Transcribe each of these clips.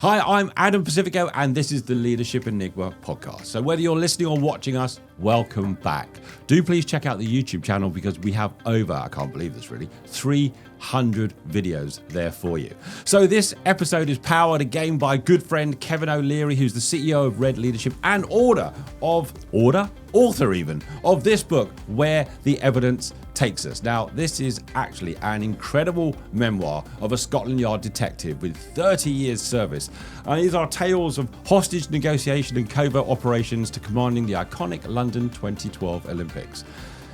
Hi, I'm Adam Pacifico, and this is the Leadership Enigma podcast. So whether you're listening or watching us, welcome back. Do please check out the YouTube channel because we have over, I can't believe this really, 300 videos there for you. So this episode is powered again by good friend Kevin O'Leary, who's the CEO of Red Leadership and author even, of this book, Where the Evidence Takes Us. Now, this is actually an incredible memoir of a Scotland Yard detective with 30 years service. These are tales of hostage negotiation and covert operations to commanding the iconic London 2012 Olympics.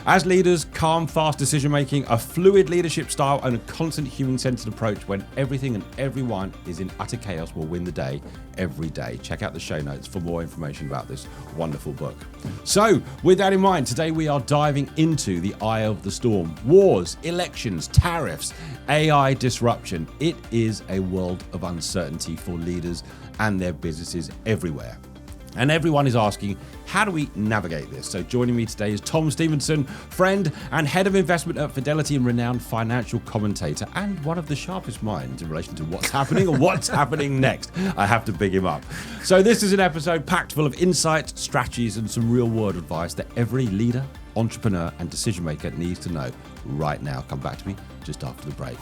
As leaders, calm, fast decision-making, a fluid leadership style, and a constant human-centered approach when everything and everyone is in utter chaos will win the day every day. Check out the show notes for more information about this wonderful book. So, with that in mind, today we are diving into the eye of the storm. Wars, elections, tariffs, AI disruption. It is a world of uncertainty for leaders and their businesses everywhere. And everyone is asking, how do we navigate this? So joining me today is Tom Stevenson, friend and head of investment at Fidelity and renowned financial commentator and one of the sharpest minds in relation to what's happening or what's happening next. I have to big him up. So this is an episode packed full of insights, strategies, and some real world advice that every leader, entrepreneur, and decision maker needs to know right now. Come back to me just after the break.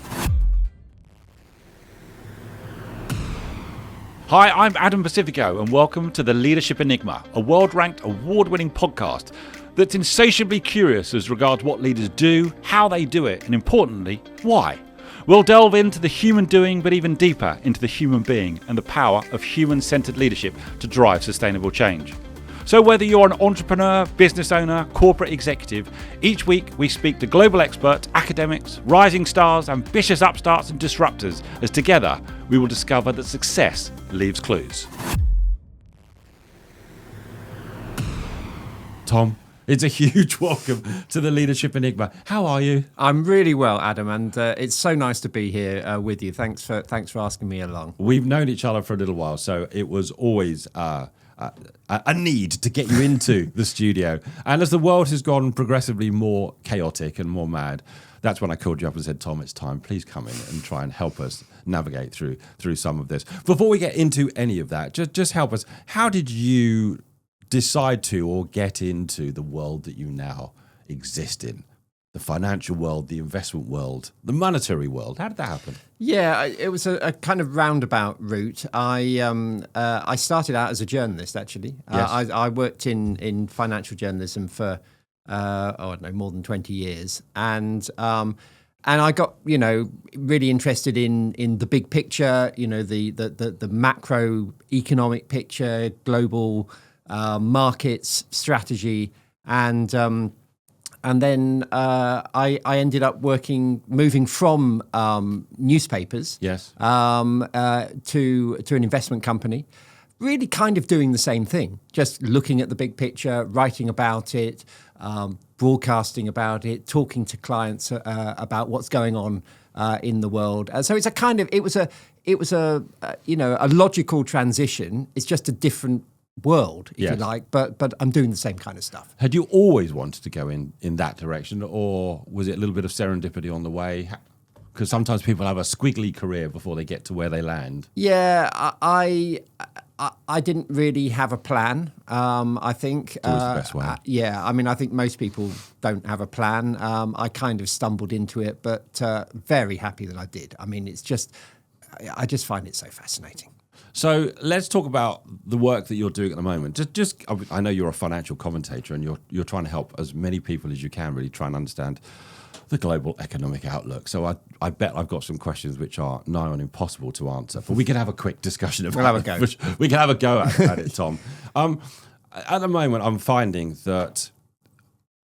Hi, I'm Adam Pacifico, and welcome to the Leadership Enigma, a world-ranked, award-winning podcast that's insatiably curious as regards what leaders do, how they do it, and importantly, why. We'll delve into the human doing, but even deeper into the human being and the power of human-centered leadership to drive sustainable change. So whether you're an entrepreneur, business owner, corporate executive, each week we speak to global experts, academics, rising stars, ambitious upstarts and disruptors, as together we will discover that success leaves clues. Tom, it's a huge welcome to the Leadership Enigma. How are you? I'm really well, Adam, and it's so nice to be here with you. Thanks for asking me along. We've known each other for a little while, so it was always a need to get you into the studio. And as the world has gone progressively more chaotic and more mad, that's when I called you up and said, Tom, it's time. Please come in and try and help us navigate through some of this. Before we get into any of that, just help us. How did you decide to or get into the world that you now exist in? The financial world, the investment world, the monetary world. How did that happen? Yeah, it was a kind of roundabout route. I started out as a journalist, actually. Yes. I worked in financial journalism for, I don't know, more than 20 years. And I got, really interested in the big picture, the macroeconomic picture, global markets, strategy, and then I ended up moving from newspapers, Yes, to an investment company, really kind of doing the same thing, just looking at the big picture, writing about it, broadcasting about it, talking to clients about what's going on in the world. So it's it was a logical transition. It's just a different world, if you like, but I'm doing the same kind of stuff. Had you always wanted to go in that direction, or was it a little bit of serendipity on the way? Because sometimes people have a squiggly career before they get to where they land. Yeah, I didn't really have a plan. I think It's always the best way. I think most people don't have a plan. I kind of stumbled into it, but very happy that I did. I mean, I just find it so fascinating. So let's talk about the work that you're doing at the moment. I know you're a financial commentator and you're trying to help as many people as you can really try and understand the global economic outlook. So I bet I've got some questions which are nigh on impossible to answer, but we can have a quick discussion about We'll have a go. We can have a go at it, Tom. At the moment, I'm finding that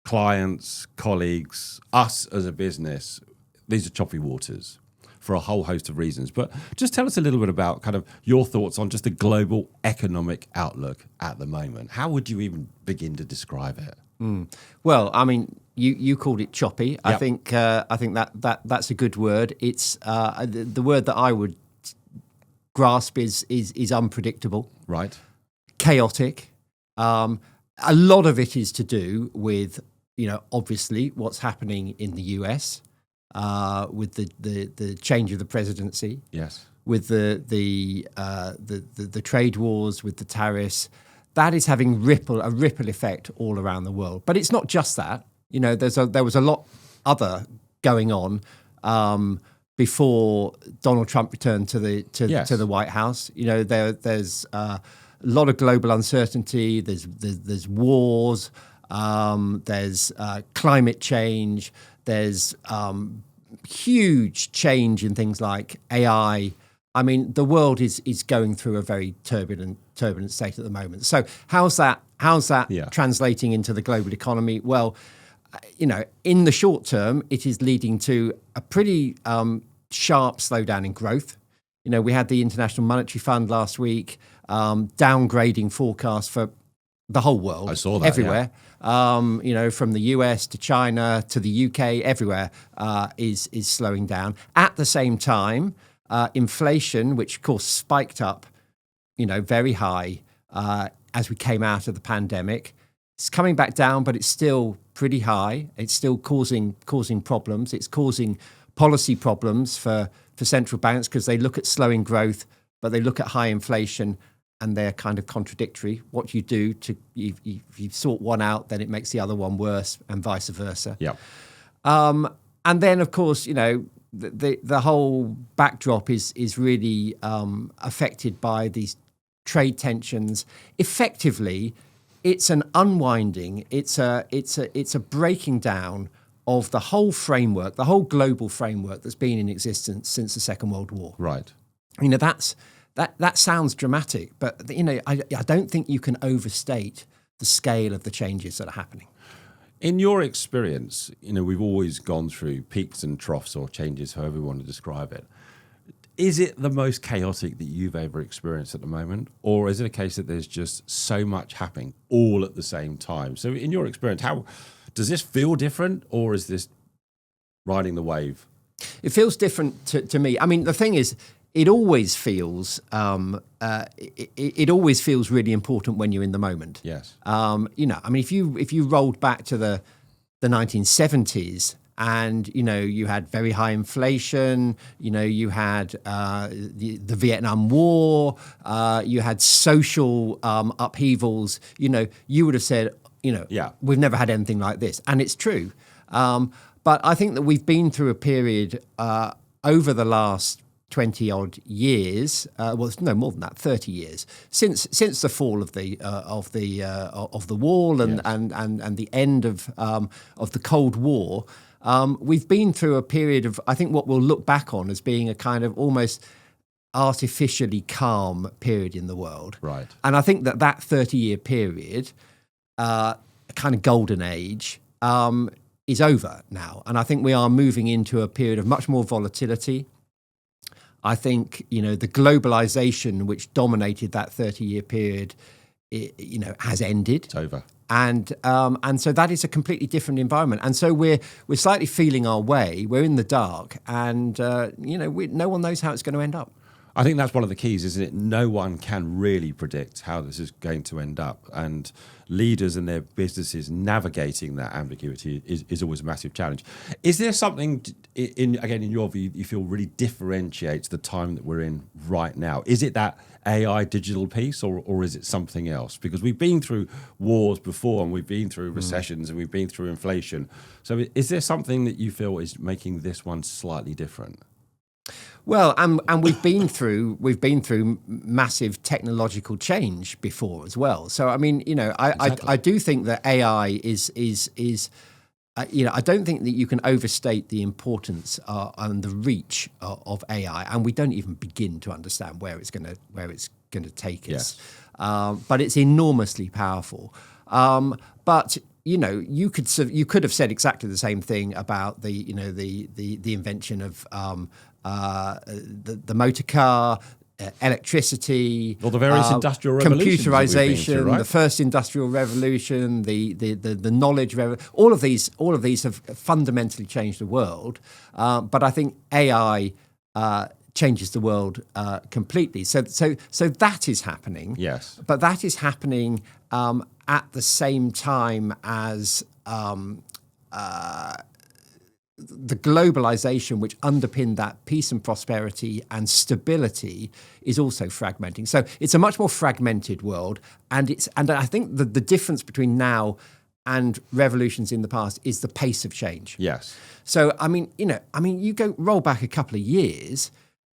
clients, colleagues, us as a business, these are choppy waters for a whole host of reasons. But just tell us a little bit about kind of your thoughts on just the global economic outlook at the moment. How would you even begin to describe it? Well, I mean, you called it choppy. Yep. I think that's a good word. It's the word that I would grasp is unpredictable, Right. chaotic. A lot of it is to do with obviously what's happening in the US with the change of the presidency. Yes. with the trade wars, with the tariffs, that is having a ripple effect all around the world. But it's not just that. You know, there was a lot other going on before Donald Trump returned to the White House. You know, there's a lot of global uncertainty. There's wars. There's climate change. There's huge change in things like AI. I mean, the world is going through a very turbulent state at the moment. So how's that translating into the global economy? Well, you know, in the short term, it is leading to a pretty sharp slowdown in growth. You know, we had the International Monetary Fund last week downgrading forecasts for the whole world. I saw that everywhere. Yeah. You know, from the US to China to the UK, everywhere is slowing down. At the same time, inflation, which of course spiked up, you know, very high as we came out of the pandemic, it's coming back down, but it's still pretty high. It's still causing problems. It's causing policy problems for central banks because they look at slowing growth, but they look at high inflation, and they're kind of contradictory. What you do if you sort one out, then it makes the other one worse, and vice versa. Yeah. And then, of course, you know, the whole backdrop is really affected by these trade tensions. Effectively, it's an unwinding. It's a breaking down of the whole framework, the whole global framework that's been in existence since the Second World War. Right. You know, that sounds dramatic, but you know, I don't think you can overstate the scale of the changes that are happening. In your experience, you know, we've always gone through peaks and troughs or changes, however you want to describe it. Is it the most chaotic that you've ever experienced at the moment? Or is it a case that there's just so much happening all at the same time? So in your experience, how does this feel different, or is this riding the wave? It feels different to me. I mean, the thing is, it always feels it always feels really important when you're in the moment. Yes. You know, I mean, if you rolled back to the 1970s, and you know, you had very high inflation, you know, you had the Vietnam War, you had social upheavals, you know, you would have said, you know, yeah, we've never had anything like this, and it's true. But I think that we've been through a period over the last 20 odd years, well, no more than that, 30 years since the fall of the wall and, yes, and the end of the Cold War. We've been through a period of, I think, what we'll look back on as being a kind of almost artificially calm period in the world. Right. And I think that 30-year period, kind of golden age, is over now. And I think we are moving into a period of much more volatility. I think, you know, the globalization which dominated that 30-year period, you know, has ended. It's over. And so that is a completely different environment. And so we're slightly feeling our way. We're in the dark, and you know, no one knows how it's going to end up. I think that's one of the keys, isn't it? No one can really predict how this is going to end up, and leaders and their businesses navigating that ambiguity is always a massive challenge. Is there something, in your view, you feel really differentiates the time that we're in right now? Is it that AI digital piece, or is it something else? Because we've been through wars before, and we've been through recessions, and we've been through inflation. So is there something that you feel is making this one slightly different? Well, and we've been through massive technological change before as well. So I mean, you know, I do think that AI is you know, I don't think that you can overstate the importance and the reach of AI, and we don't even begin to understand where it's going to take us. Yes. But it's enormously powerful. But you know, you could have said exactly the same thing about the invention of the motor car, electricity, or the various industrial revolutions, computerization, right? The first industrial revolution, the knowledge revolution. All of these have fundamentally changed the world. But I think AI changes the world completely. So that is happening. Yes. But that is happening at the same time as the globalization which underpinned that peace and prosperity and stability is also fragmenting. So it's a much more fragmented world, and I think the difference between now and revolutions in the past is the pace of change. Yes. So you roll back a couple of years,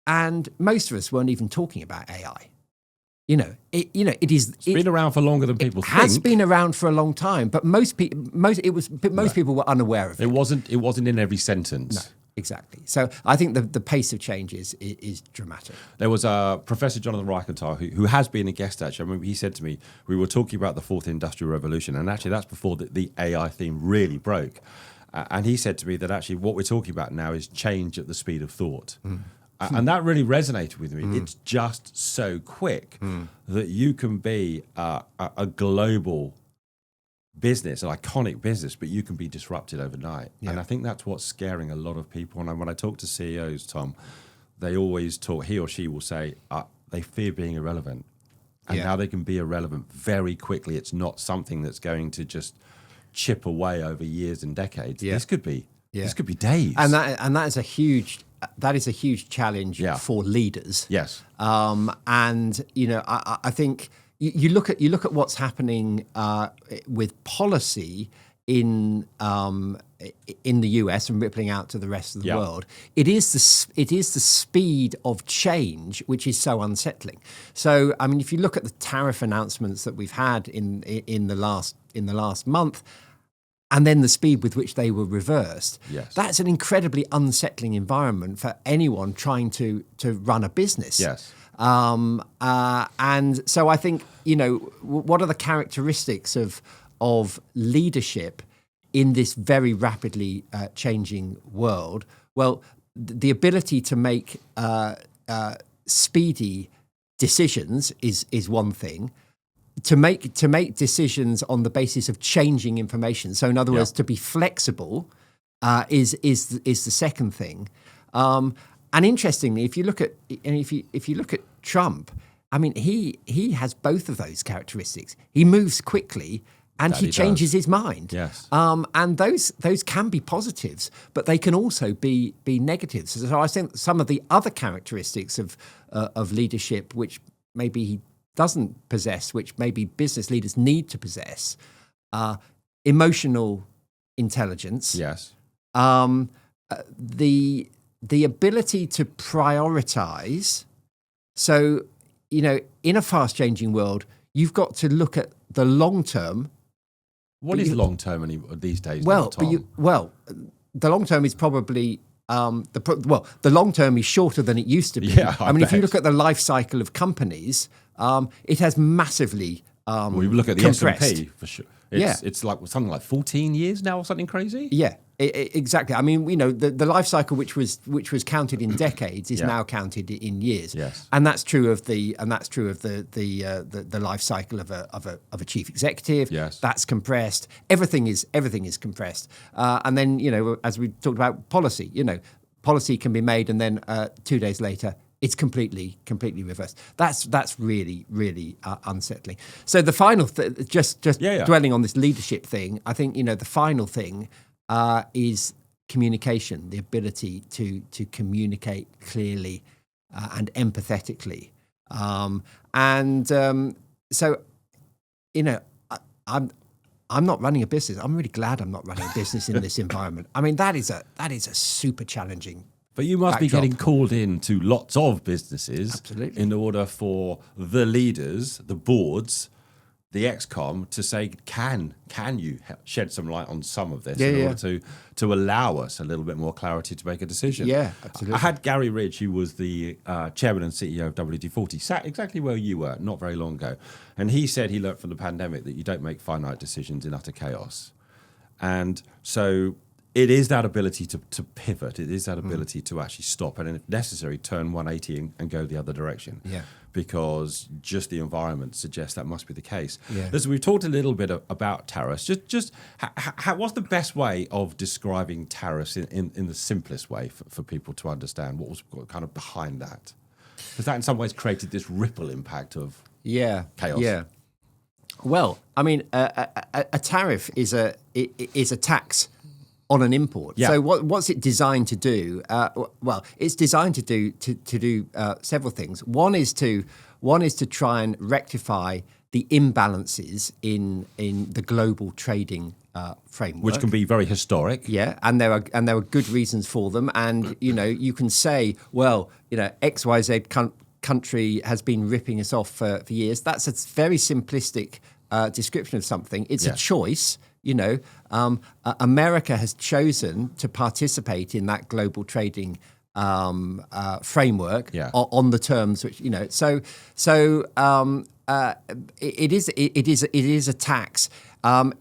and most of us weren't even talking about AI. It's been around for longer than people think. It has been around for a long time, but most people were unaware of it. It wasn't in every sentence. No, exactly. So I think the pace of change is dramatic. There was Professor Jonathan Reichenthal, who has been a guest, actually. I remember he said to me, we were talking about the fourth industrial revolution, and actually that's before the AI theme really broke. And he said to me that actually what we're talking about now is change at the speed of thought. And that really resonated with me. It's just so quick that you can be a global business, an iconic business, but you can be disrupted overnight. Yeah. And I think that's what's scaring a lot of people. And when I talk to CEOs, Tom, they always talk, he or she will say, they fear being irrelevant. And now they can be irrelevant very quickly. It's not something that's going to just chip away over years and decades. This could be days. And that is a huge challenge for leaders. Yes. I think you look at what's happening with policy in the US and rippling out to the rest of the world. It is the speed of change which is so unsettling. So I mean, if you look at the tariff announcements that we've had in the last month, and then the speed with which they were reversed, that's an incredibly unsettling environment for anyone trying to run a business. Yes. And so I think, what are the characteristics of leadership in this very rapidly changing world? Well, the ability to make speedy decisions is one thing. To make decisions on the basis of changing information. So in other words, to be flexible is the second thing. And interestingly, if you look at Trump, I mean, he has both of those characteristics. He moves quickly and he changes his mind. Yes. And those can be positives, but they can also be negatives. So I think some of the other characteristics of leadership, which maybe he doesn't possess, which maybe business leaders need to possess, emotional intelligence. Yes. The ability to prioritize. So, in a fast changing world, you've got to look at the long term. What is long term these days? Well, the long term is probably the long term is shorter than it used to be. Yeah, I mean, if you look at the life cycle of companies, it has massively we look at the compressed. S&P for sure. It's like something like 14 years now or something crazy. Yeah, exactly. I mean, the life cycle which was counted in decades is now counted in years. Yes, and that's true of the life cycle of a chief executive. Yes, that's compressed. Everything is compressed. And then as we talked about policy, policy can be made, and then 2 days later, it's completely reversed. That's really, really unsettling. So the final just dwelling on this leadership thing, I think the final thing is communication, the ability to communicate clearly and empathetically. So I'm not running a business. I'm really glad I'm not running a business in this environment. I mean, that is a super challenging. But you must be getting called into lots of businesses. Absolutely. In order for the leaders, the boards, the ExCom to say, can you shed some light on some of this in order to allow us a little bit more clarity to make a decision? Yeah, absolutely. I had Gary Ridge, who was the chairman and CEO of WD-40, sat exactly where you were not very long ago. And he said he learned from the pandemic that you don't make finite decisions in utter chaos. And so it is that ability to pivot. It is that ability to actually stop and, if necessary, turn 180 and go the other direction. Yeah. Because just the environment suggests that must be the case. Yeah. Listen, we've talked a little bit about tariffs. Just what's the best way of describing tariffs in the simplest way for people to understand what was kind of behind that? Because that in some ways created this ripple impact of chaos. Yeah. Well, I mean, a tariff is a tax on an import. Yeah. So what's it designed to do? Well, it's designed to do several things. One is to try and rectify the imbalances in the global trading framework, which can be very historic. yeah, and there are good reasons for them. And you can say, well, XYZ country has been ripping us off for years. That's a very simplistic description of something. It's a choice. America has chosen to participate in that global trading framework on the terms which it is a tax.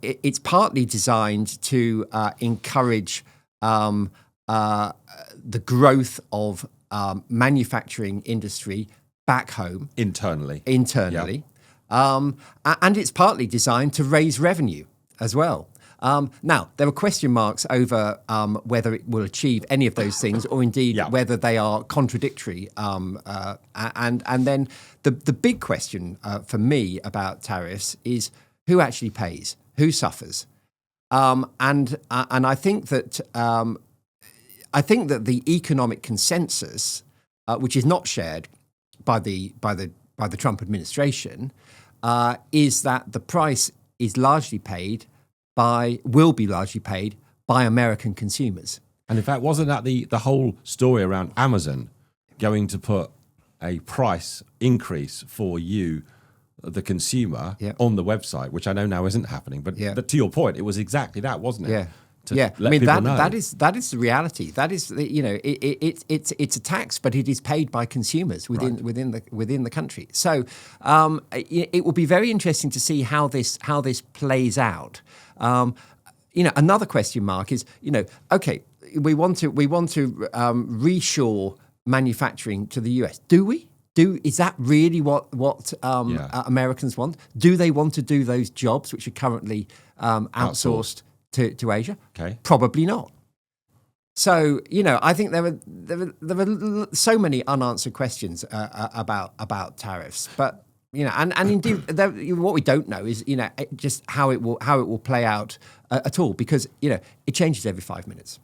It's partly designed to encourage the growth of manufacturing industry back home Internally. And it's partly designed to raise revenue as well. Now, there are question marks over whether it will achieve any of those things, or indeed whether they are contradictory. And then the big question for me about tariffs is who actually pays, who suffers, and I think that the economic consensus, which is not shared by the Trump administration, is that the price is will be largely paid by American consumers. And in fact, wasn't that the whole story around Amazon going to put a price increase for you, the consumer, on the website, which I know now isn't happening. But to your point, it was exactly that, wasn't it? I mean, that is the reality. That is, it's a tax, but it is paid by consumers within the country. So it will be very interesting to see how this plays out. Another question mark is, okay, we want to reshore manufacturing to the US. Do we? Is that really what Americans want? Do they want to do those jobs which are currently outsourced to Asia? Okay. Probably not. So I think there were so many unanswered questions about tariffs, but and indeed what we don't know is just how it will play out at all, because it changes every 5 minutes.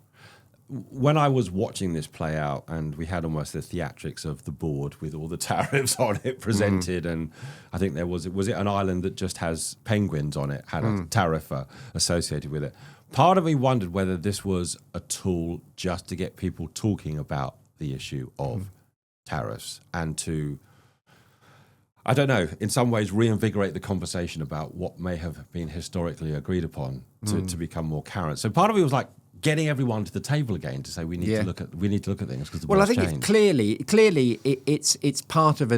When I was watching this play out, and we had almost the theatrics of the board with all the tariffs on it presented, and I think was it an island that just has penguins on it, had a tariff associated with it. Part of me wondered whether this was a tool just to get people talking about the issue of tariffs and to, I don't know, in some ways reinvigorate the conversation about what may have been historically agreed upon to become more current. So part of me was like, getting everyone to the table again to say we need to look at things because the world's changed. It's clearly it's part of a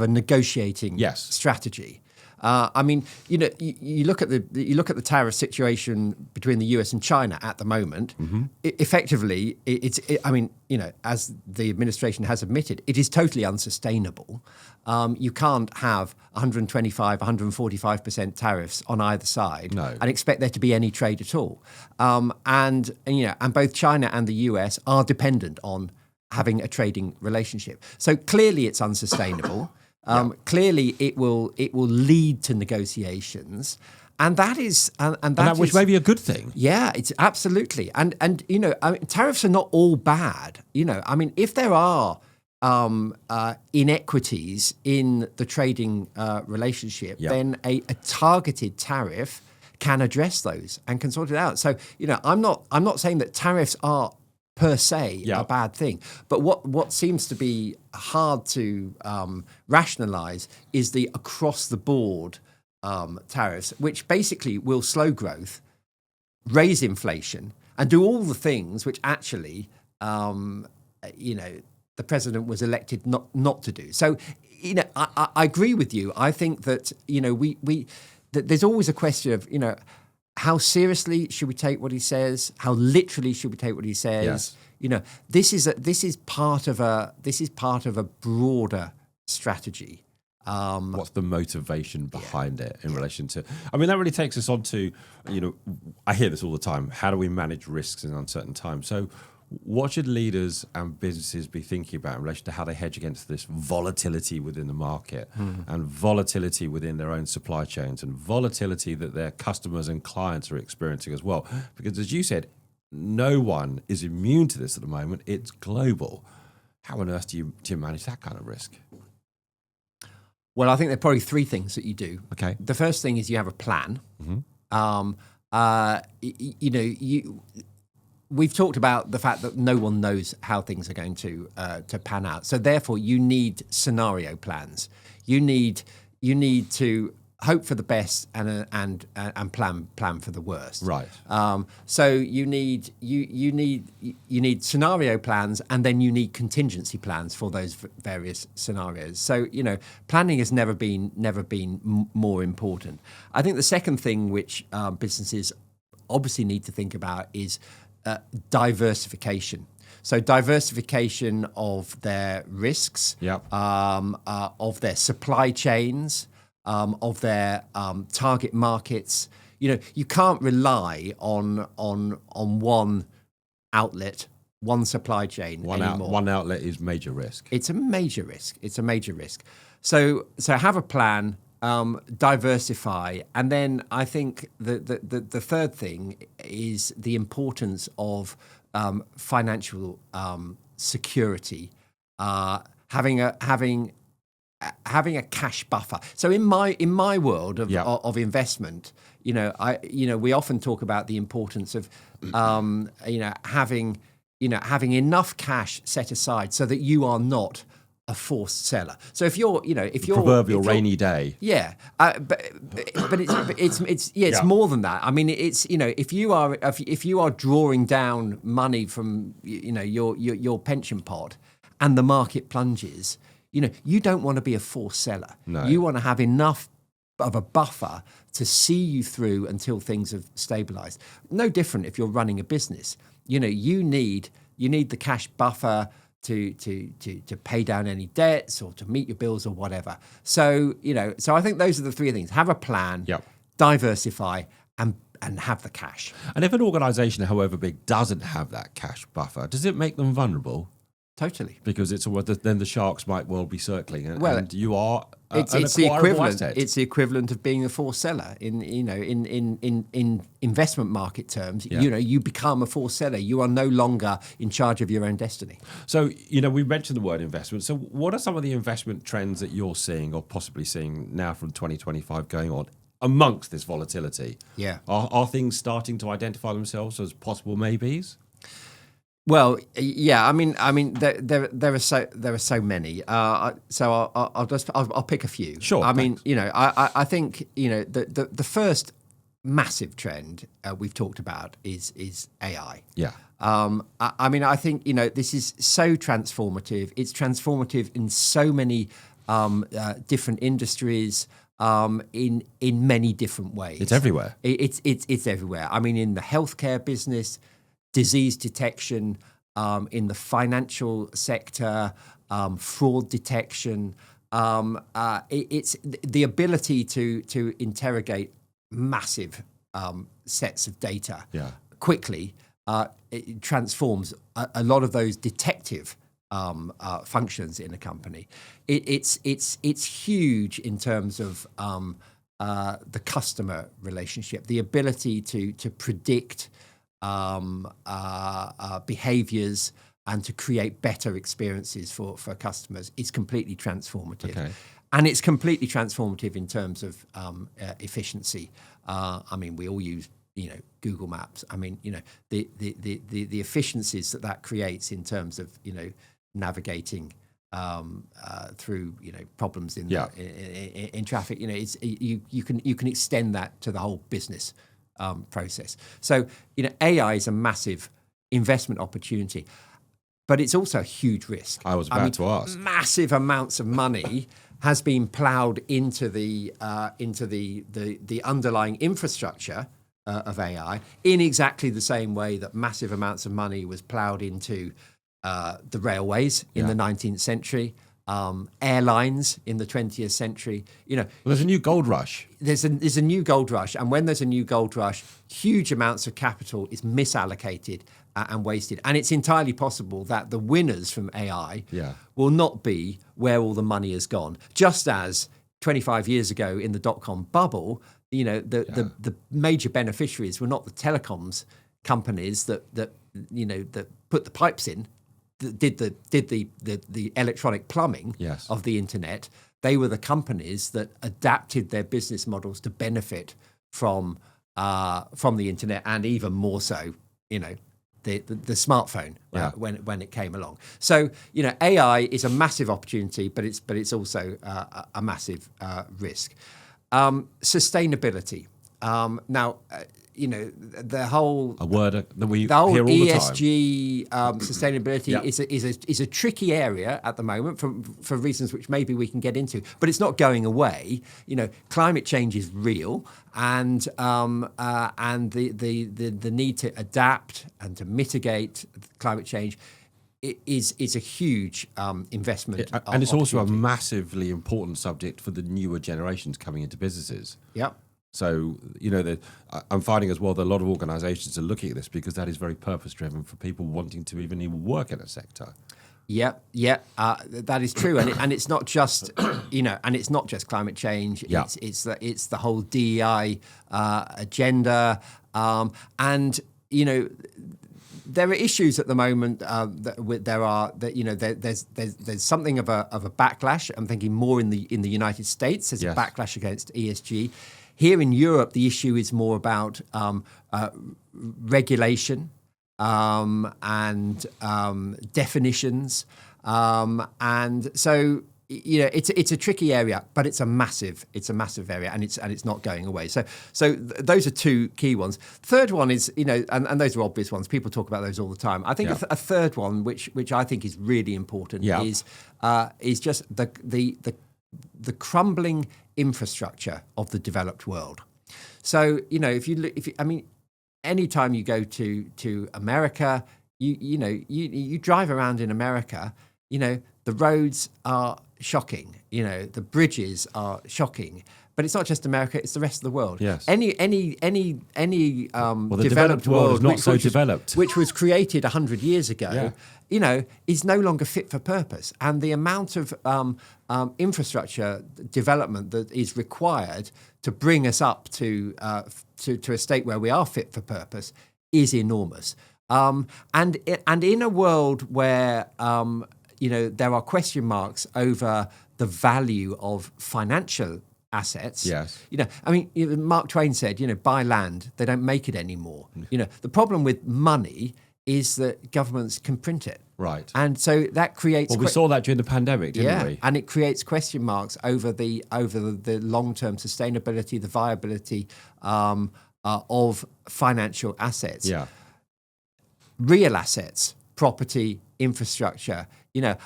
negotiating strategy. I mean, you look at the tariff situation between the US and China at the moment. Effectively, as the administration has admitted, it is totally unsustainable. You can't have 125, 145% tariffs on either side and expect there to be any trade at all. And both China and the US are dependent on having a trading relationship. So clearly, it's unsustainable. Clearly, it will lead to negotiations, and that which may be a good thing. Yeah, it's absolutely. And tariffs are not all bad. If there are inequities in the trading relationship, then a targeted tariff can address those and can sort it out. So I'm not saying that tariffs are per se a bad thing, but what seems to be hard to rationalize is the across the board tariffs, which basically will slow growth, raise inflation, and do all the things which actually the president was elected not to do. So I agree with you. I think that that there's always a question of how seriously should we take what he says? How literally should we take what he says? Yes. This is part of a broader strategy. What's the motivation behind it in relation to? I mean, that really takes us on to, I hear this all the time. How do we manage risks in uncertain times? So, what should leaders and businesses be thinking about in relation to how they hedge against this volatility within the market and volatility within their own supply chains and volatility that their customers and clients are experiencing as well? Because as you said, no one is immune to this at the moment. It's global. How on earth do you manage that kind of risk? Well, I think there are probably three things that you do. Okay. The first thing is you have a plan. We've talked about the fact that no one knows how things are going to pan out. So therefore, you need scenario plans. You need to hope for the best and plan for the worst. Right. So you need scenario plans, and then you need contingency plans for those various scenarios. So planning has never been more important. I think the second thing which businesses obviously need to think about is diversification. So diversification of their risks, of their supply chains, of their target markets. You can't rely on one outlet, one supply chain anymore. One outlet is major risk. It's a major risk. So have a plan, diversify, and then I think the third thing is the importance of financial security, having a cash buffer. So in my world of investment, we often talk about the importance of having enough cash set aside so that you are not a forced seller. So if you're proverbial rainy day. Yeah, but it's more than that. I mean, it's if you are drawing down money from your pension pot and the market plunges, you don't want to be a forced seller. No. You want to have enough of a buffer to see you through until things have stabilized. No different if you're running a business. You need the cash buffer to pay down any debts or to meet your bills or whatever. So I think those are the three things: have a plan, diversify, and have the cash. And if an organization, however big, doesn't have that cash buffer, does it make them vulnerable? Totally. Because then the sharks might well be circling, and you are it's the equivalent. It's the equivalent of being a forced seller in investment market terms. You become a forced seller. You are no longer in charge of your own destiny. So we mentioned the word investment. So what are some of the investment trends that you're seeing or possibly seeing now from 2025 going on amongst this volatility? Yeah. Are things starting to identify themselves as possible maybes? Well, yeah. I mean, there are so many. So I'll pick a few. Sure. I mean, I think the first massive trend we've talked about is AI. Yeah. I think this is so transformative. It's transformative in so many different industries. In many different ways. It's everywhere. It's everywhere. I mean, in the healthcare business, disease detection, in the financial sector, fraud detection. It's the ability to interrogate massive sets of data quickly. It transforms a lot of those detective functions in a company. It's huge in terms of the customer relationship, the ability to predict behaviors and to create better experiences for customers is completely transformative. Okay. And it's completely transformative in terms of efficiency. I mean, we all use Google Maps. I mean, the efficiencies that creates in terms of navigating through problems in traffic. You can extend that to the whole business process. So AI is a massive investment opportunity, but it's also a huge risk. I was about to ask. Massive amounts of money has been ploughed into the underlying infrastructure of AI in exactly the same way that massive amounts of money was ploughed into the railways in the 19th century, airlines in the 20th century. There's a new gold rush. There's a new gold rush, and when there's a new gold rush, huge amounts of capital is misallocated and wasted. And it's entirely possible that the winners from AI will not be where all the money has gone. Just as 25 years ago in the dot-com bubble, the major beneficiaries were not the telecoms companies that put the pipes in, that did the electronic plumbing Yes. of the internet. They were the companies that adapted their business models to benefit from the internet, and even more so, the smartphone when it came along. So AI is a massive opportunity, but it's also a massive risk. Sustainability. Now, the whole A word that we the whole hear all the time. ESG sustainability Yeah. is a tricky area at the moment for reasons which maybe we can get into, but it's not going away. Climate change is real, and the need to adapt and to mitigate climate change is a huge investment. And it's also a opportunity. massively important subject for the newer generations coming into businesses. Yep. So, I'm finding as well that a lot of organizations are looking at this because that is very purpose driven for people wanting to even work in a sector. Yeah, that is true, and it's not just and it's not just climate change. Yeah. It's the whole DEI agenda, and there are issues at the moment there's something of a backlash. I'm thinking more in the United States. There's Yes. a backlash against ESG. Here in Europe, the issue is more about regulation and definitions, and so it's a tricky area, but it's a massive area, and it's not going away. So those are two key ones. Third one is and those are obvious ones. People talk about those all the time. I think a third one, which I think is really important, is just the crumbling infrastructure of the developed world. So anytime you go to America, you drive around in America, the roads are shocking, the bridges are shocking. But it's not just America; it's the rest of the world. Yes. Any the developed world is not so developed, which was created 100 years ago, is no longer fit for purpose. And the amount of infrastructure development that is required to bring us up to a state where we are fit for purpose is enormous. And in a world where there are question marks over the value of financial assets. Yes. Mark Twain said, buy land, they don't make it anymore. The problem with money is that governments can print it. Right. And so that creates... Well, we saw that during the pandemic, didn't we? And it creates question marks over the long-term sustainability, the viability of financial assets. Yeah. Real assets, property, infrastructure.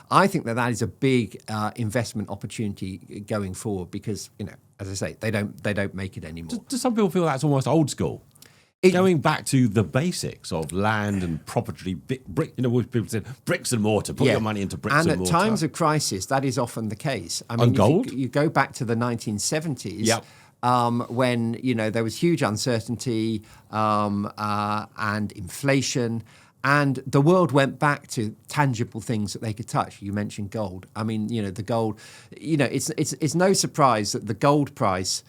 I think that is a big investment opportunity going forward because, as I say, they don't make it anymore. Do some people feel that's almost old school? Going back to the basics of land and property, brick. People said bricks and mortar. Put your money into bricks and mortar. And at times of crisis, that is often the case. And gold. You go back to the 1970s. Yep. When there was huge uncertainty and inflation. And the world went back to tangible things that they could touch. You mentioned gold. The gold. It's no surprise that the gold price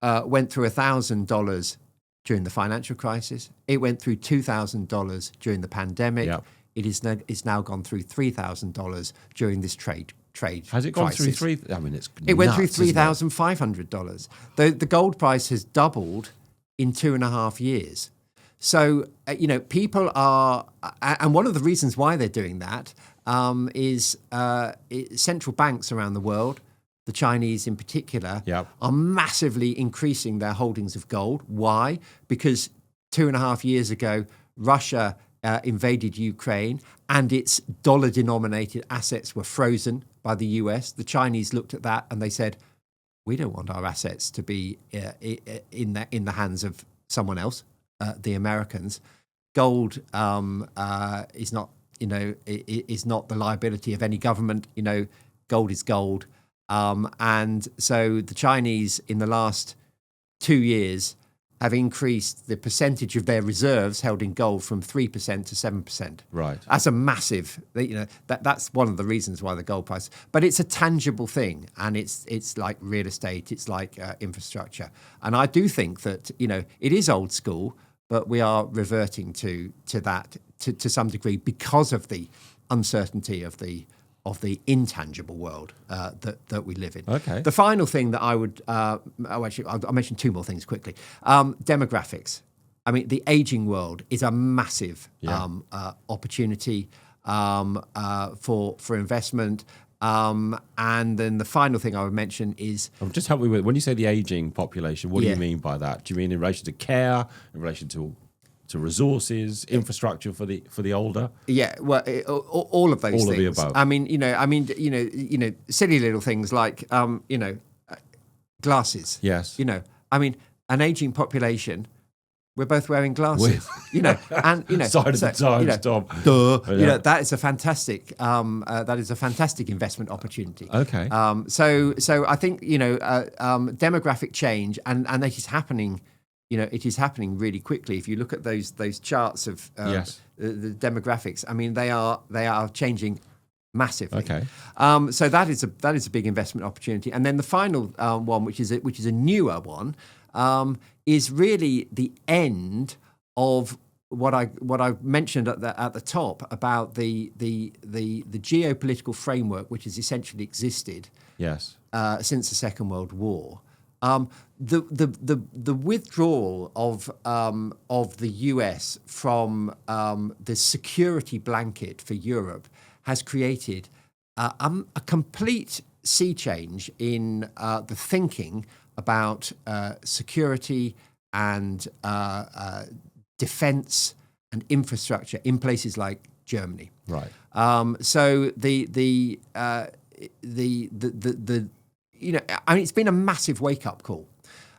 went through $1,000 during the financial crisis. It went through $2,000 during the pandemic. Yep. It's now gone through $3,000 during this trade. Has it gone crisis. through three? It's It went through nuts, isn't it? $3,500. The gold price has doubled in 2.5 years. So, people are, and one of the reasons why they're doing that is central banks around the world, the Chinese in particular, are massively increasing their holdings of gold. Why? Because 2.5 years ago, Russia invaded Ukraine and its dollar-denominated assets were frozen by the US. The Chinese looked at that and they said, we don't want our assets to be in the hands of someone else. The Americans. Gold is not, is not the liability of any government. Gold is gold, and so the Chinese in the last 2 years have increased the percentage of their reserves held in gold from 3% to 7%. Right. That's a massive. That's one of the reasons why the gold price. But it's a tangible thing, and it's like real estate. It's like infrastructure, and I do think that it is old school. but we are reverting to that to some degree because of the uncertainty of the intangible world that we live in. Okay. The final thing that I would, I'll mention two more things quickly. Demographics. I mean, the aging world is a massive opportunity for investment. And then the final thing I would mention is... Just help me with, when you say the aging population, what do Yeah. you mean by that? Do you mean in relation to care, in relation to resources, infrastructure for the older? Yeah, well, all of those All of things. the above. I mean, silly little things like, glasses. Yes. I mean, an aging population, we're both wearing glasses. And Sign of the times, Tom. Duh. That is a fantastic investment opportunity. Okay. So I think demographic change and that is happening. It is happening really quickly. If you look at those charts of the demographics, I mean, they are changing massively. Okay. So that is a big investment opportunity. And then the final one, which is a newer one, is really the end of what I mentioned at the top about the geopolitical framework which has essentially existed Yes. since the Second World War. The withdrawal of the US from the security blanket for Europe has created a complete sea change in the thinking about security and defense and infrastructure in places like Germany. Right. So it's been a massive wake-up call,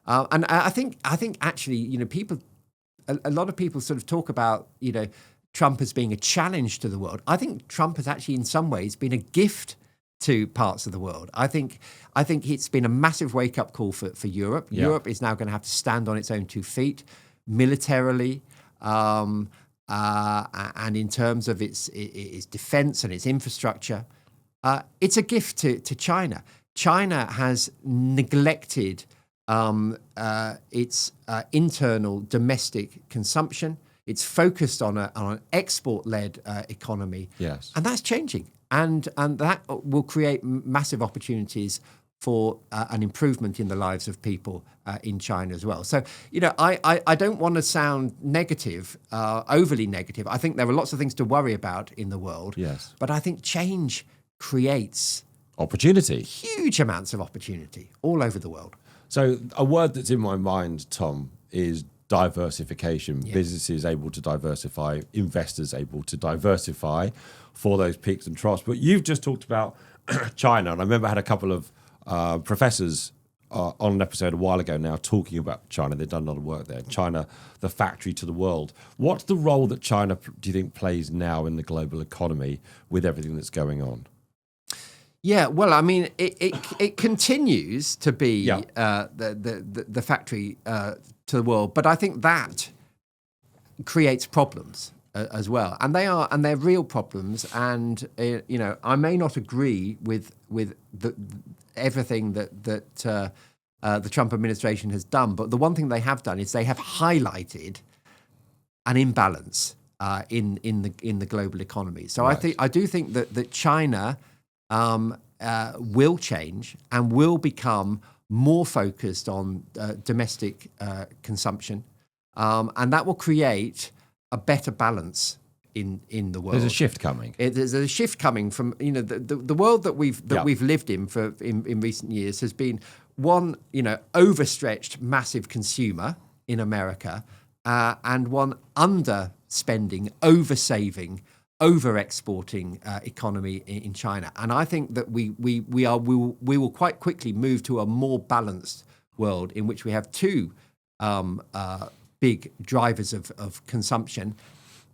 and I think actually, people, a lot of people sort of talk about Trump as being a challenge to the world. I think Trump has actually, in some ways, been a gift to parts of the world. I think it's been a massive wake-up call for Europe. Yeah. Europe is now going to have to stand on its own 2 feet militarily, and in terms of its defense and its infrastructure. It's a gift to China. China has neglected its internal domestic consumption. It's focused on an export-led economy. Yes. And that's changing. And that will create massive opportunities for an improvement in the lives of people in China as well. So, I don't want to sound negative, overly negative. I think there are lots of things to worry about in the world. Yes. But I think change creates Opportunity. huge amounts of opportunity all over the world. So a word that's in my mind, Tom, is diversification. Businesses able to diversify, investors able to diversify for those peaks and troughs. But you've just talked about China, and I remember I had a couple of professors on an episode a while ago now talking about China. They've done a lot of work there. China, the factory to the world. What's the role that China, do you think, plays now in the global economy with everything that's going on? Yeah, well, I mean, it continues to be the factory to the world, but I think that creates problems as well, and they're real problems. And I may not agree with everything that the Trump administration has done, but the one thing they have done is they have highlighted an imbalance in the global economy. So Right. I do think that China will change and will become more focused on domestic consumption, and that will create a better balance in the world. There's a shift coming. There's a shift coming from the world that we've lived in in recent years has been one overstretched massive consumer in America, and one underspending, oversaving, over-exporting economy in China. And I think that we will quite quickly move to a more balanced world in which we have two big drivers of consumption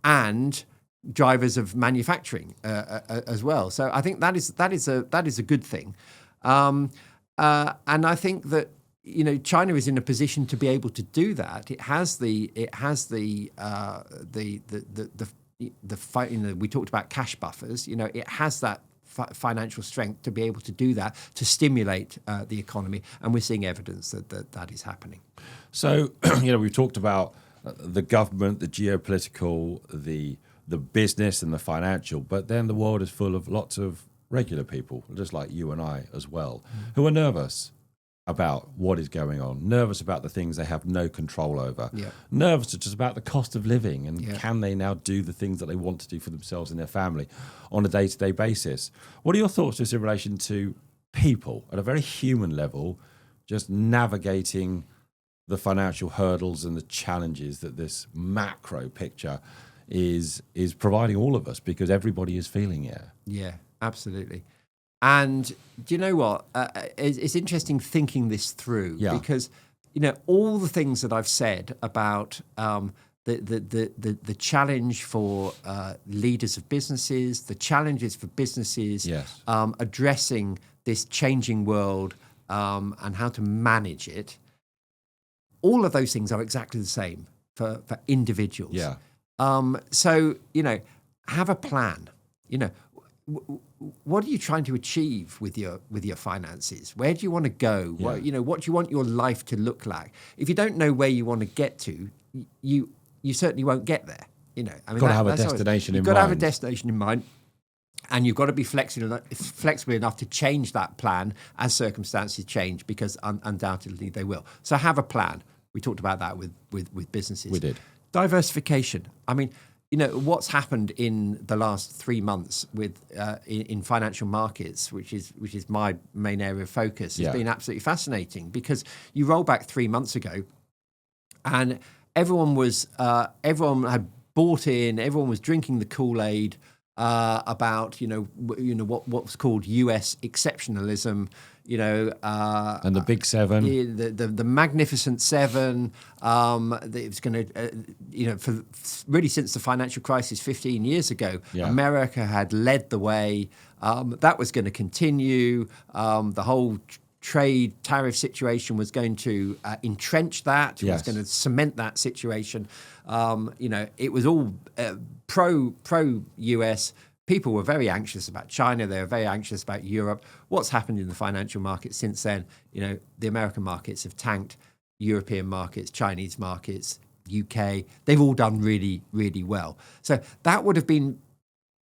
and drivers of manufacturing as well. So I think that is a good thing. And I think that China is in a position to be able to do that. It has the we talked about cash buffers. It has that financial strength to be able to do that, to stimulate the economy, and we're seeing evidence that is happening. So, we've talked about the government, the geopolitical, the business and the financial, but then the world is full of lots of regular people, just like you and I as well, who are nervous about what is going on, nervous about the things they have no control over, nervous just about the cost of living and can they now do the things that they want to do for themselves and their family on a day-to-day basis. What are your thoughts just in relation to people at a very human level, just navigating the financial hurdles and the challenges that this macro picture is providing all of us, because everybody is feeling it? Yeah, absolutely. And do you know what? It's interesting thinking this through, because all the things that I've said about the challenge for leaders of businesses, the challenges for businesses, addressing this changing world and how to manage it. All of those things are exactly the same for individuals. Yeah. So, have a plan. What are you trying to achieve with your finances? Where do you want to go? Yeah. What do you want your life to look like? If you don't know where you want to get to, you certainly won't get there. You've got to have a destination in mind. You've got to have a destination in mind. And you've got to be flexible enough to change that plan as circumstances change, because undoubtedly they will. So have a plan. We talked about that with businesses. We did. Diversification. I mean, what's happened in the last 3 months with in financial markets, which is my main area of focus, has been absolutely fascinating, because you roll back 3 months ago, and everyone had bought in, everyone was drinking the Kool-Aid about what was called US exceptionalism, and the Big Seven, the Magnificent Seven. It was going to, really since the financial crisis 15 years ago, America had led the way. That was going to continue. The whole trade tariff situation was going to entrench that. It was going to cement that situation. It was all pro US. People were very anxious about China. They were very anxious about Europe. What's happened in the financial markets since then? The American markets have tanked. European markets, Chinese markets, UK, they've all done really, really well. So that would have been,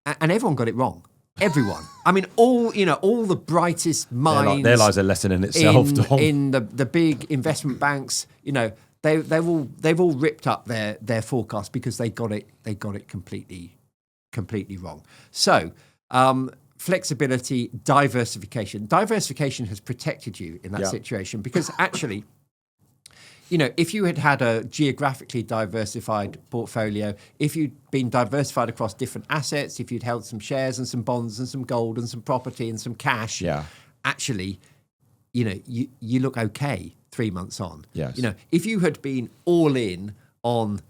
and everyone got it wrong. Everyone. I mean, all the brightest minds. Their lives are a lesson in itself, Tom. In the big investment banks, they've all ripped up their forecast because they got it completely wrong. So flexibility, diversification. Diversification has protected you in that situation, because actually, if you had a geographically diversified portfolio, if you'd been diversified across different assets, if you'd held some shares and some bonds and some gold and some property and some cash, actually, you look okay 3 months on. Yes. If you had been all in on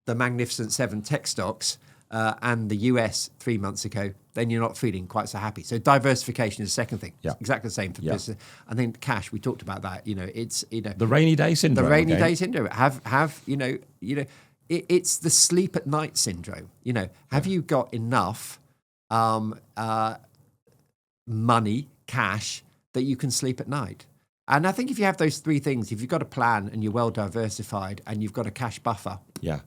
the Magnificent Seven tech stocks and the US 3 months ago, then you're not feeling quite so happy. So diversification is the second thing. Yeah. Exactly the same for business. And then cash, we talked about that. It's the rainy day syndrome. The rainy day syndrome. It's the sleep at night syndrome. Have you got enough money, cash, that you can sleep at night? And I think if you have those three things, if you've got a plan and you're well diversified and you've got a cash buffer. Yeah.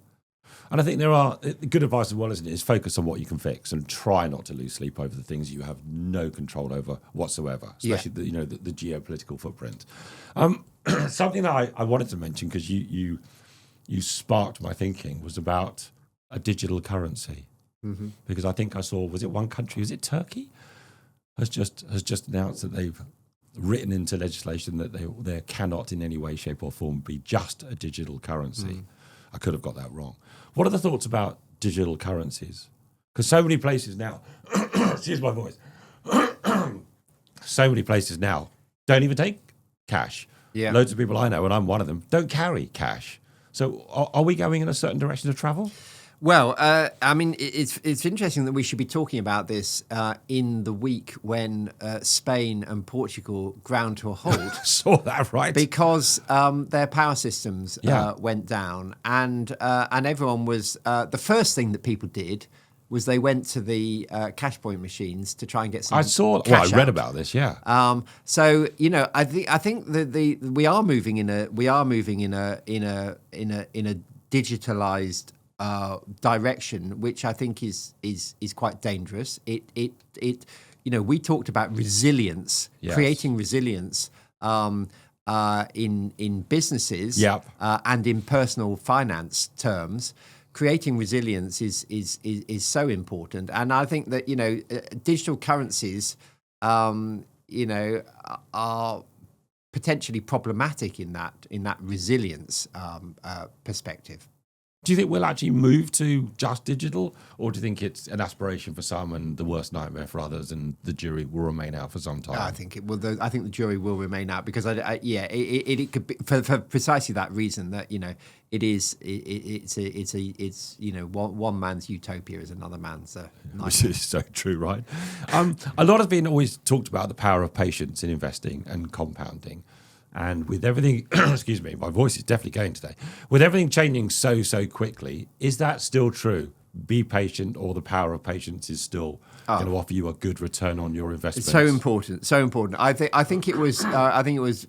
And I think there are good advice as well, isn't it? Is focus on what you can fix and try not to lose sleep over the things you have no control over whatsoever, especially the geopolitical footprint. Something that I wanted to mention, because you sparked my thinking, was about a digital currency. Mm-hmm. Because I think I saw, was it one country? Is it Turkey? Has just announced that they've written into legislation that there cannot in any way, shape or form be just a digital currency. Mm. I could have got that wrong. What are the thoughts about digital currencies? Because so many places now, excuse my voice, so many places now don't even take cash. Yeah. Loads of people I know, and I'm one of them, don't carry cash. So are we going in a certain direction of travel? Well, I mean, it's interesting that we should be talking about this in the week when Spain and Portugal ground to a halt. Saw that, right? Because their power systems went down, and everyone was the first thing that people did was they went to the cash point machines to try and get some. I read about this. Yeah. So I think we are moving in a digitalized direction, which I think is quite dangerous. We talked about resilience, Yes. creating resilience in businesses Yep. and in personal finance terms. Creating resilience is so important, and I think that digital currencies, are potentially problematic in that resilience perspective. Do you think we'll actually move to just digital, or do you think it's an aspiration for some and the worst nightmare for others, and the jury will remain out for some time? I think it will. I think the jury will remain out because it could be for precisely that reason that it's one man's utopia is another man's nightmare. Which is so true, right? A lot has been always talked about the power of patience in investing and compounding. And with everything, excuse me, my voice is definitely going today. With everything changing so quickly, is that still true? Be patient, or the power of patience is still going to offer you a good return on your investment? It's so important. I think it was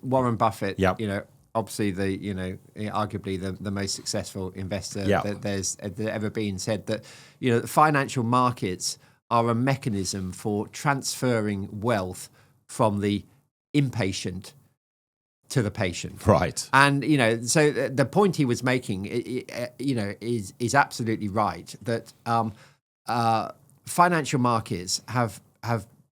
Warren Buffett. Yep. Obviously arguably the most successful investor that there's ever been, said that financial markets are a mechanism for transferring wealth from the impatient to the patient. Right. And so the point he was making is absolutely right, that financial markets have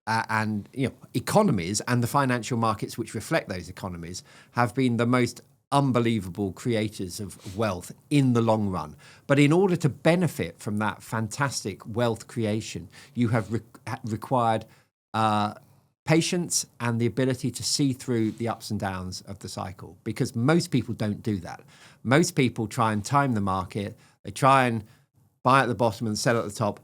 and economies and the financial markets which reflect those economies have been the most unbelievable creators of wealth in the long run. But in order to benefit from that fantastic wealth creation, you have required patience and the ability to see through the ups and downs of the cycle, because most people don't do that. Most people try and time the market. They try and buy at the bottom and sell at the top,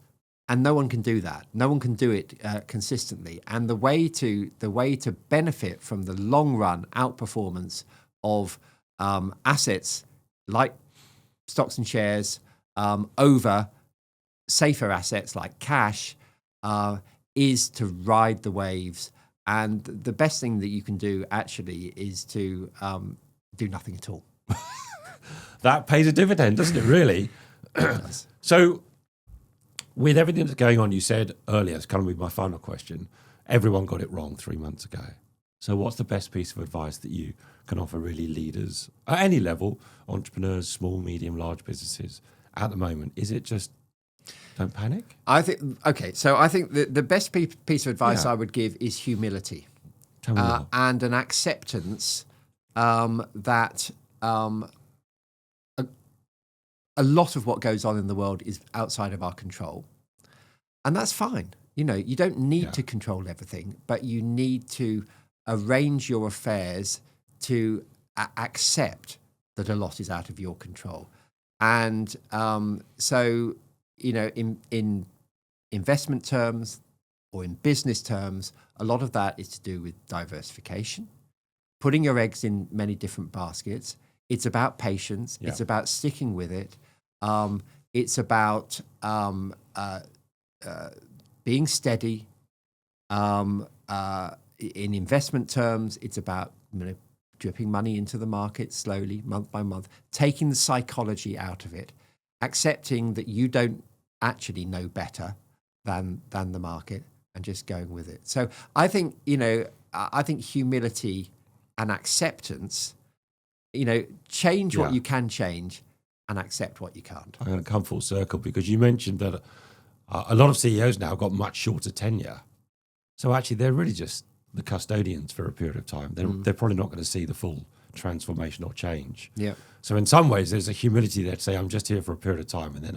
and no one can do that. No one can do it consistently. And the way to benefit from the long run outperformance of assets like stocks and shares over safer assets like cash is to ride the waves. And the best thing that you can do actually is to do nothing at all. That pays a dividend, doesn't it, really? It does. So with everything that's going on, you said earlier, it's kind of my final question, everyone got it wrong 3 months ago. So what's the best piece of advice that you can offer really leaders at any level, entrepreneurs, small, medium, large businesses at the moment? Is it just don't panic? I think the best piece of advice I would give is humility. Tell me more. And an acceptance that a lot of what goes on in the world is outside of our control. And that's fine. You don't need to control everything, but you need to arrange your affairs to accept that a lot is out of your control. And so, in investment terms or in business terms, a lot of that is to do with diversification, putting your eggs in many different baskets. It's about patience. Yeah. It's about sticking with it. It's about being steady. In investment terms, it's about dripping money into the market slowly, month by month, taking the psychology out of it, accepting that you don't actually know better than the market, and just going with it. So I think humility and acceptance, change what you can change and accept what you can't. I'm going to come full circle because you mentioned that a lot of CEOs now got much shorter tenure. So actually they're really just the custodians for a period of time. They're probably not going to see the full transformation or change. Yeah. So in some ways there's a humility there to say, I'm just here for a period of time and then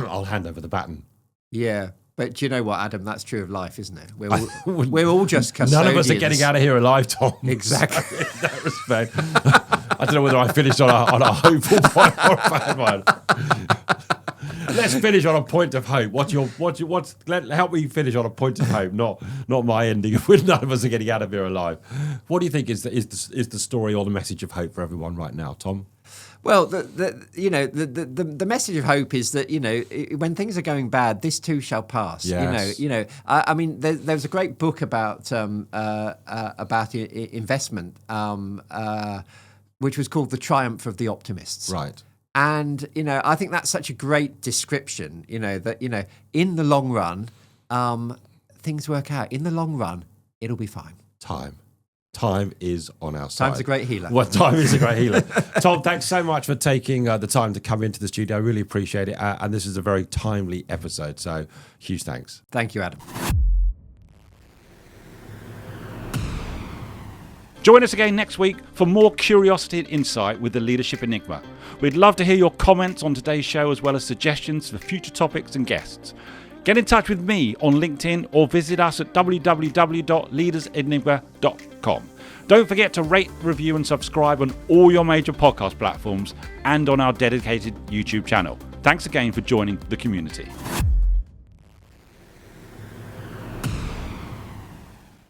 I'll hand over the baton. Yeah. But do you know what, Adam? That's true of life, isn't it? We're all just custodians. None of us are getting out of here alive, Tom. Exactly. In that respect. I don't know whether I finished on a hopeful point or a bad one. Let's finish on a point of hope. Help me finish on a point of hope, not my ending when none of us are getting out of here alive. What do you think is the story or the message of hope for everyone right now, Tom? Well, the message of hope is that when things are going bad, this too shall pass. Yes. I mean, there's a great book about investment, which was called The Triumph of the Optimists. Right. And, I think that's such a great description, that, in the long run, things work out. In the long run, it'll be fine. Time is on our side. Time's a great healer. Well, time is a great healer. Tom, thanks so much for taking the time to come into the studio. I really appreciate it. And this is a very timely episode. So huge thanks. Thank you, Adam. Join us again next week for more curiosity and insight with the Leadership Enigma. We'd love to hear your comments on today's show as well as suggestions for future topics and guests. Get in touch with me on LinkedIn or visit us at www.leadersenigma.com. Don't forget to rate, review and subscribe on all your major podcast platforms and on our dedicated YouTube channel. Thanks again for joining the community.